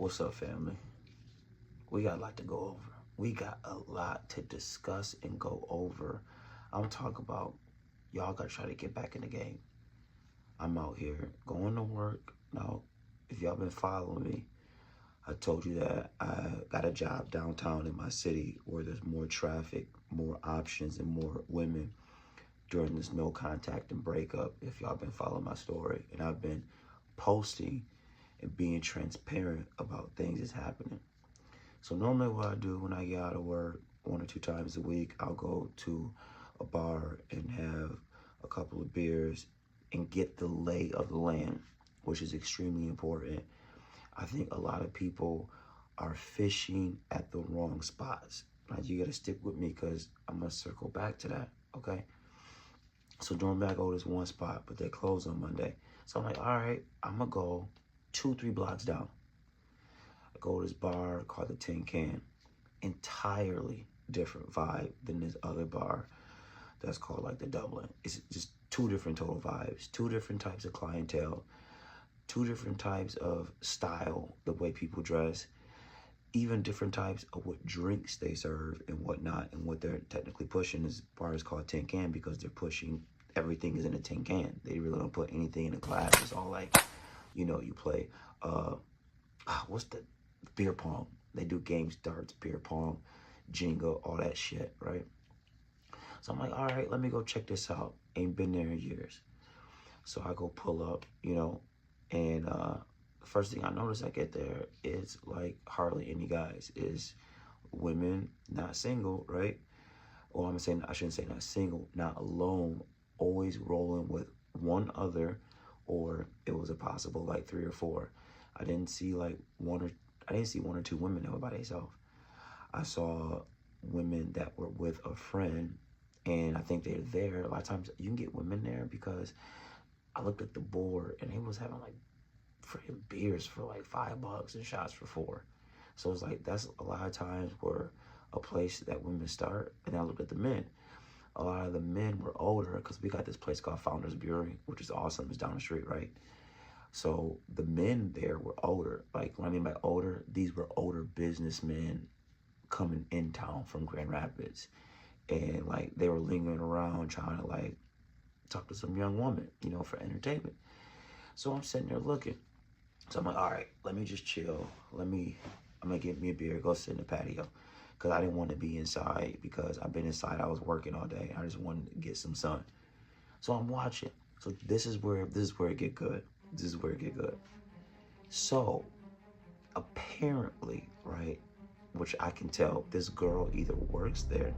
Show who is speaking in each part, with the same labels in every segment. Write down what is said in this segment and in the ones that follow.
Speaker 1: What's up, family? We got a lot to go over. We got a lot to discuss and go over. I'm talking about y'all gotta try to get back in the game. I'm out here going to work. Now, if y'all been following me, I told you that I got a job downtown in my city where there's more traffic, more options, and more women during this no contact and breakup. If y'all been following my story, and I've been posting and being transparent about things that's happening. So normally what I do when I get out of work 1 or 2 times a week, I'll go to a bar and have a couple of beers and get the lay of the land, which is extremely important. I think a lot of people are fishing at the wrong spots. Now you gotta stick with me because I'm gonna circle back to that, okay? So normally I go to this one spot, but they close on Monday. So I'm like, all right, I'm gonna go 2-3 blocks down. I go to this bar called the Tin Can. Entirely different vibe than this other bar that's called like the Dublin. It's just two different total vibes, two different types of clientele, two different types of style, the way people dress, even different types of what drinks they serve and whatnot, and what they're technically pushing. This bar is called Tin Can because they're pushing everything is in a tin can. They really don't put anything in a glass. It's all like, you play, what's the beer pong? They do games, darts, beer pong, Jenga, all that shit, right? So I'm like, all right, let me go check this out. Ain't been there in years. So I go pull up, and the first thing I notice I get there is like hardly any guys. Is women, not single, right? Or I shouldn't say not single, not alone, always rolling with one other, or it was a possible like 3 or 4. I didn't see one or two women that were by themselves. I saw women that were with a friend, and I think they're there. A lot of times you can get women there because I looked at the board and they was having like freaking beers for like $5 and shots for 4. So it's like, that's a lot of times where a place that women start. And I looked at the men. A lot of the men were older because we got this place called Founders Brewery, which is awesome. It's down the street, right? So the men there were older. Like, what I mean by older, these were older businessmen coming in town from Grand Rapids. And like, they were lingering around trying to like talk to some young woman, for entertainment. So I'm sitting there looking. So I'm like, all right, let me just chill. I'm gonna get me a beer, go sit in the patio. Cause I didn't want to be inside because I've been inside, I was working all day. I just wanted to get some sun. So I'm watching. So this is where it get good. This is where it get good. So apparently, right, which I can tell, this girl either works there,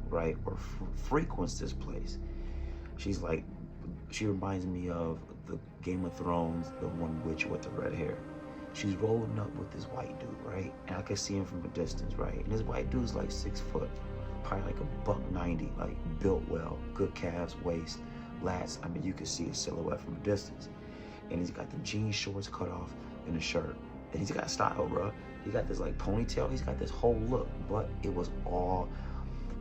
Speaker 1: right, or frequents this place. She reminds me of the Game of Thrones, the one witch with the red hair. She's rolling up with this white dude, right? And I can see him from a distance, right? And this white dude's like 6 foot, probably like a $190, like built well, good calves, waist, lats. I mean, you can see his silhouette from a distance. And he's got the jean shorts cut off and a shirt. And he's got style, bro. He got this like ponytail. He's got this whole look, but it was all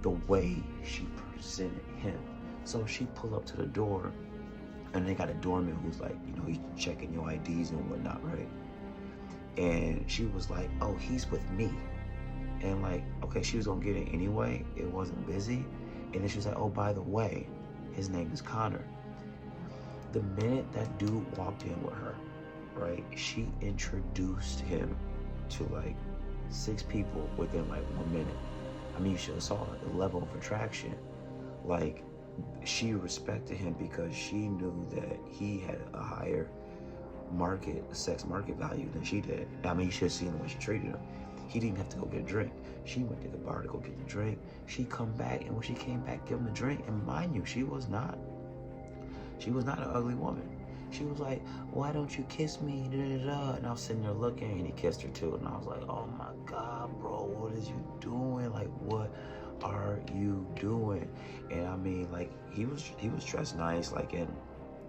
Speaker 1: the way she presented him. So she pulled up to the door, and they got a doorman who's like, he's checking your IDs and whatnot, right? And she was like, oh, he's with me. And like, okay, she was gonna get it anyway. It wasn't busy. And then she was like, oh, by the way, his name is Connor. The minute that dude walked in with her, right, she introduced him to like 6 people within like 1 minute. I mean, you should have saw the level of attraction. Like, she respected him because she knew that he had a higher sex market value than she did. I mean, you should have seen the way she treated him. He didn't have to go get a drink. She went to the bar to go get the drink. She come back, and when she came back, give him the drink. And mind you, she was not an ugly woman. She was like, why don't you kiss me? Da, da, da. And I was sitting there looking, and he kissed her too. And I was like, oh my God, bro, what is you doing? Like, what are you doing? And I mean, like, he was dressed nice, like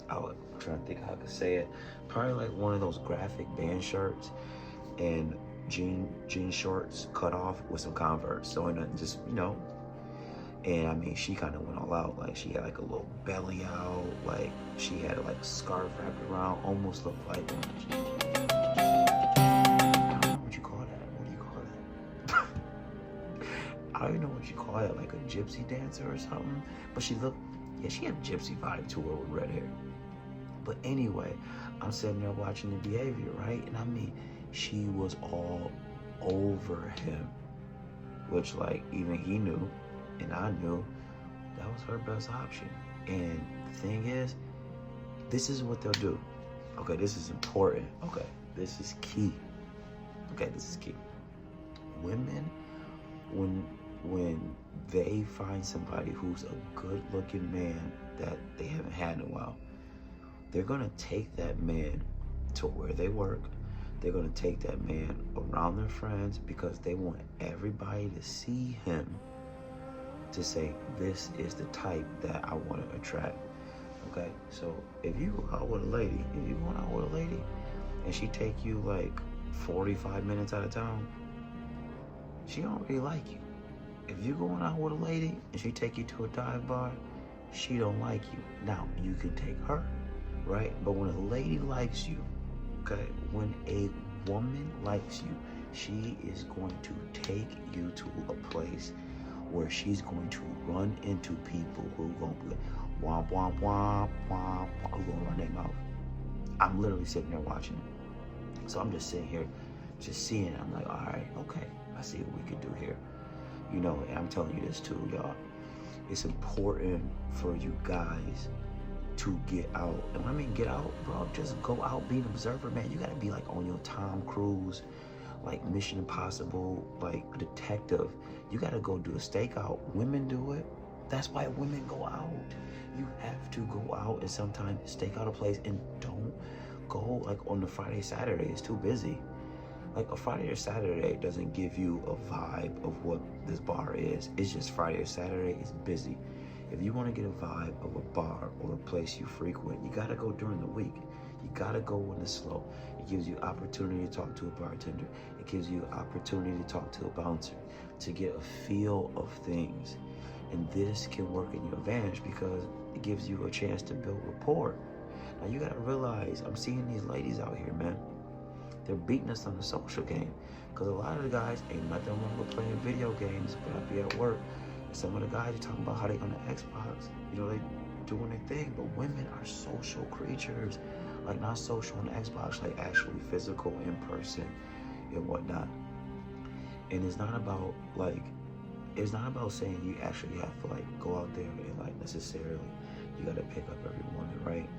Speaker 1: I'm trying to think how I could say it. Probably like one of those graphic band shirts and jean shorts cut off with some Converse. So just, and I mean, she kind of went all out. Like, she had like a little belly out. Like, she had like a scarf wrapped around, almost looked like, don't even know what you call it, like a gypsy dancer or something. But she looked, yeah, she had a gypsy vibe to her with red hair. But anyway, I'm sitting there watching the behavior, right? And I mean, she was all over him, which like even he knew, and I knew that was her best option. And the thing is, this is what they'll do. Okay, this is important. Okay, this is key. Okay, this is key. Women, when they find somebody who's a good-looking man that they haven't had in a while, they're gonna take that man to where they work. They're gonna take that man around their friends because they want everybody to see him to say, this is the type that I want to attract. Okay, so if you go out with a lady, and she take you like 45 minutes out of town, she don't really like you. If you going out with a lady and she take you to a dive bar, she don't like you. Now, you can take her, right? But when a lady likes you, okay, when a woman likes you, she is going to take you to a place where she's going to run into people who are going to be like, womp, womp, womp, womp, who going to run their mouth. I'm literally sitting there watching it. So I'm just sitting here, just seeing it. I'm like, all right, okay, I see what we could do here. You know, and I'm telling you this too, y'all. It's important for you guys to get out. And when I mean get out, bro, just go out, be an observer, man. You gotta be like on your Tom Cruise, like Mission Impossible, like a detective. You gotta go do a stakeout. Women do it. That's why women go out. You have to go out and sometimes stake out a place, and don't go like on the Friday, Saturday. It's too busy. Like a Friday or Saturday doesn't give you a vibe of what this bar is. It's just Friday or Saturday, it's busy. If you want to get a vibe of a bar or a place you frequent, you gotta go during the week. You gotta go when it's slow. It gives you opportunity to talk to a bartender. It gives you opportunity to talk to a bouncer, to get a feel of things. And this can work in your advantage because it gives you a chance to build rapport. Now you gotta realize, I'm seeing these ladies out here, man. They're beating us on the social game. Because a lot of the guys, ain't nothing wrong with playing video games, but I'll be at work. Some of the guys are talking about how they on the Xbox. You know, they doing their thing. But women are social creatures. Like not social on the Xbox, like actually physical, in person, and whatnot. And it's not about like, it's not about saying you actually have to like go out there and like necessarily you gotta pick up every woman, right?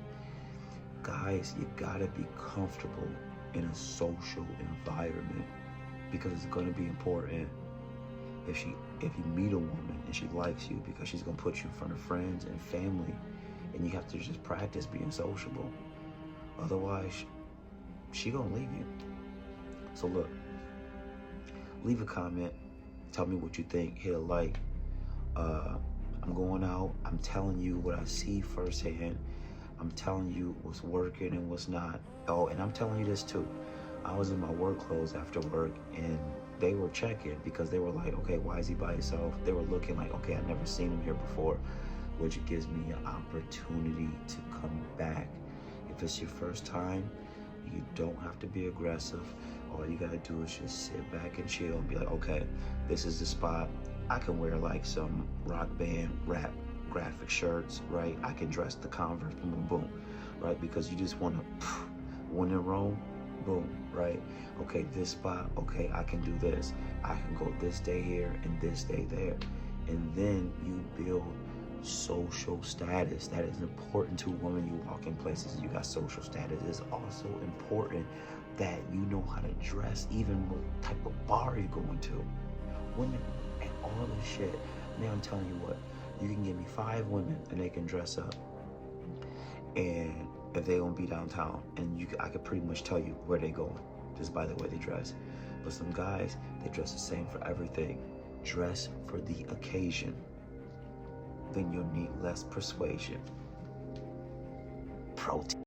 Speaker 1: Guys, you gotta be comfortable in a social environment because it's going to be important. If you meet a woman and she likes you, because she's going to put you in front of friends and family, and you have to just practice being sociable. Otherwise, she going to leave you. So look, leave a comment, tell me what you think, hit a like. I'm going out, I'm telling you what I see firsthand. I'm telling you what's working and what's not. Oh, and I'm telling you this too. I was in my work clothes after work, and they were checking because they were like, okay, why is he by himself? They were looking like, okay, I've never seen him here before, which gives me an opportunity to come back. If it's your first time, you don't have to be aggressive. All you gotta do is just sit back and chill and be like, okay, this is the spot. I can wear like some rock band rap graphic shirts, right? I can dress the Converse, boom, boom, boom, right? Because you just want to, when in Rome, boom, right? Okay, this spot, okay, I can do this. I can go this day here and this day there. And then you build social status. That is important to a woman. You walk in places, you got social status. It's also important that you know how to dress, even what type of bar you're going to. Women and all this shit. Man, I'm telling you what, you can give me 5 women and they can dress up. And if they gonna be downtown, and I could pretty much tell you where they going just by the way they dress. But some guys, they dress the same for everything. Dress for the occasion. Then you'll need less persuasion. Protein.